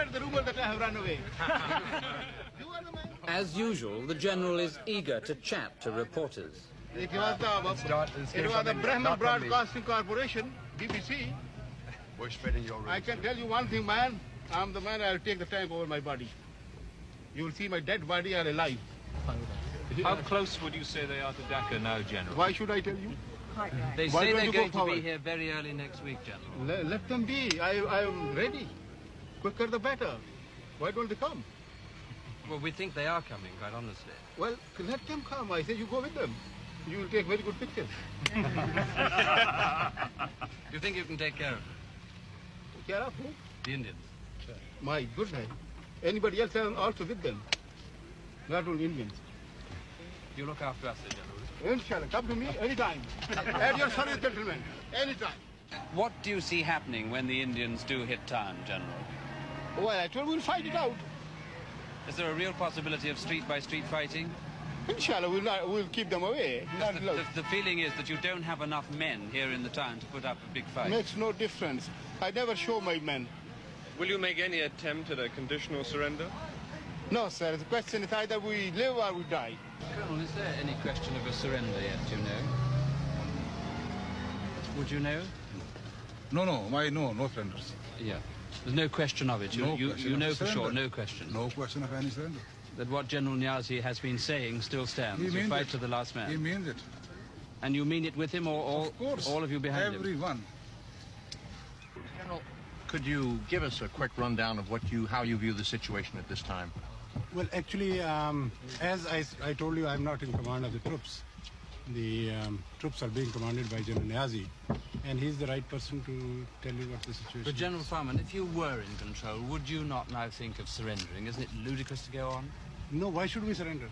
spread the rumor that I have run away. You are the man. As usual, the General is eager to chat to reporters. It was the Brahman Broadcasting Corporation, BBC. We're spreading your rumors. I can tell you one thing, man. I'm the man. I'll take the tank over my body. You will see my dead body are alive. How close would you say they are to Dhaka now, General? Why should I tell you? They say they're going to be here very early next week, General. Let them be. I am ready. Quicker the better. Why don't they come? Well, we think they are coming, quite honestly. Well, let them come. I say you go with them. You will take very good pictures. You think you can take care of them? Take care of who? The Indians. My goodness. Anybody else also with them? Not only Indians. You look after us, General. Inshallah. Come to me anytime. At your service, gentlemen. Anytime. What do you see happening when the Indians do hit town, General? Well, I told you we'll fight it out. Is there a real possibility of street-by-street fighting? Inshallah, we'll keep them away. The feeling is that you don't have enough men here in the town to put up a big fight. Makes no difference. I never show my men. Will you make any attempt at a conditional surrender? No, sir. The question is either we live or we die. Colonel, is there any question of a surrender yet, do you know? Would you know? No surrenders. Yeah. There's no question of it. You know for sure, no question. No question of any surrender. That what General Niazi has been saying still stands. You fight to the last man. He means it. And you mean it with him, or of course, all of you behind him? Everyone. General, could you give us a quick rundown of how you view the situation at this time? Well, actually, as I told you, I'm not in command of the troops. The troops are being commanded by General Niazi, and he's the right person to tell you what the situation is. But General Farman, if you were in control, would you not now think of surrendering? Isn't it ludicrous to go on? No, why should we surrender?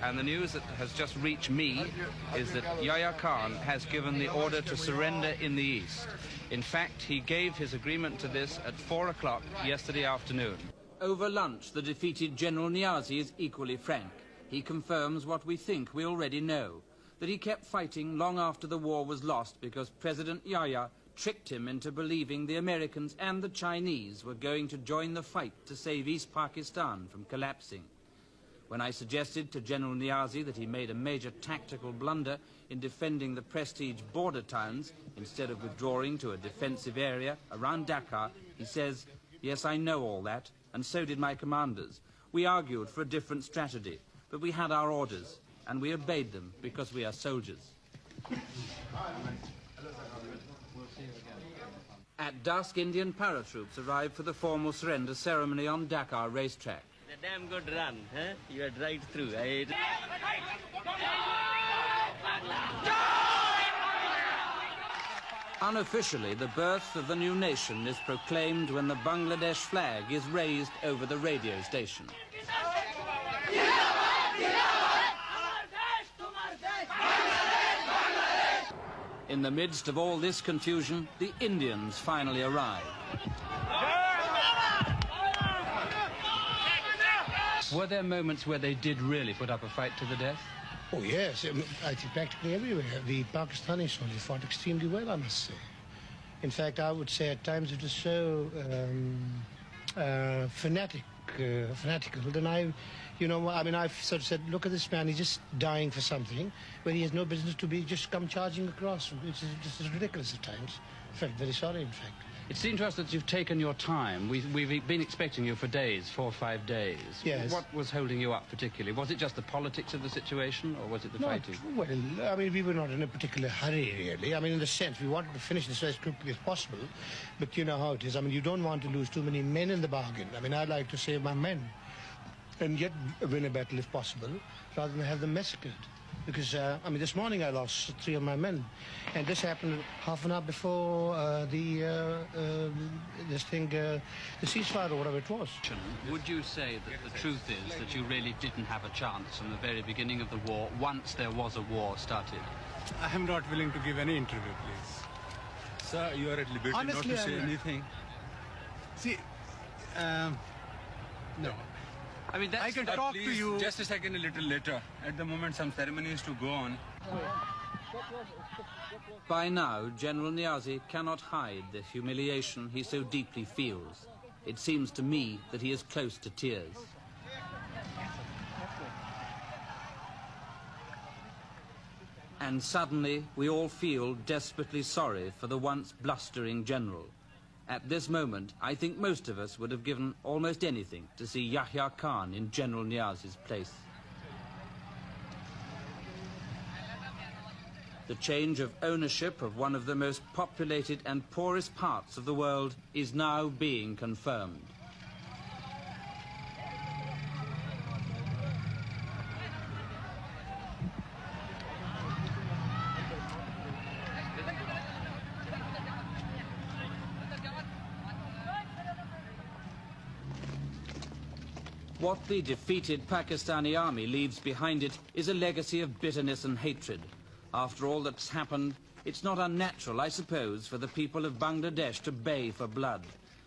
And the news that has just reached me is that Yahya Khan has given the order to surrender in the east. In fact, he gave his agreement to this at 4 o'clock yesterday afternoon. Over lunch, the defeated General Niazi is equally frank. He confirms what we think we already know, that he kept fighting long after the war was lost because President Yahya tricked him into believing the Americans and the Chinese were going to join the fight to save East Pakistan from collapsing. When I suggested to General Niazi that he made a major tactical blunder in defending the prestige border towns instead of withdrawing to a defensive area around Dhaka, he says, "Yes, I know all that, and so did my commanders. We argued for a different strategy, but we had our orders, and we obeyed them because we are soldiers." At dusk, Indian paratroops arrived for the formal surrender ceremony on Dakar racetrack. A damn good run, huh? You had right through. Unofficially, the birth of the new nation is proclaimed when the Bangladesh flag is raised over the radio station. In the midst of all this confusion, the Indians finally arrive. Were there moments where they did really put up a fight to the death? Oh, yes. I think practically everywhere. The Pakistani soldiers fought extremely well, I must say. In fact, I would say at times it was so fanatical. Then I've sort of said, look at this man, he's just dying for something, where he has no business to be just come charging across. It's just ridiculous at times. I felt very sorry, in fact. It seemed to us that you've taken your time. We've been expecting you for days, 4 or 5 days. Yes. What was holding you up particularly? Was it just the politics of the situation, or was it the fighting? Well, I mean, we were not in a particular hurry, really. I mean, in the sense, we wanted to finish this as quickly as possible, but you know how it is. I mean, you don't want to lose too many men in the bargain. I mean, I'd like to save my men and yet win a battle if possible, rather than have them massacred. Because, I mean, this morning I lost 3 of my men, and this happened half an hour before the ceasefire or whatever it was. Would you say that the truth is that you really didn't have a chance from the very beginning of the war, once there was a war started? I am not willing to give any interview, please. Sir, you are at liberty Honestly, not to say anything. See, no. I mean, I can talk to you. Just a second, a little later. At the moment, some ceremony is to go on. By now, General Niazi cannot hide the humiliation he so deeply feels. it seems to me that he is close to tears. And suddenly, we all feel desperately sorry for the once blustering general. At this moment, I think most of us would have given almost anything to see Yahya Khan in General Niaz's place. The change of ownership of one of the most populated and poorest parts of the world is now being confirmed. What the defeated Pakistani army leaves behind it is a legacy of bitterness and hatred. After all that's happened, it's not unnatural, I suppose, for the people of Bangladesh to bay for blood.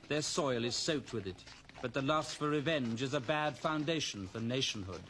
Their soil is soaked with it, but the lust for revenge is a bad foundation for nationhood.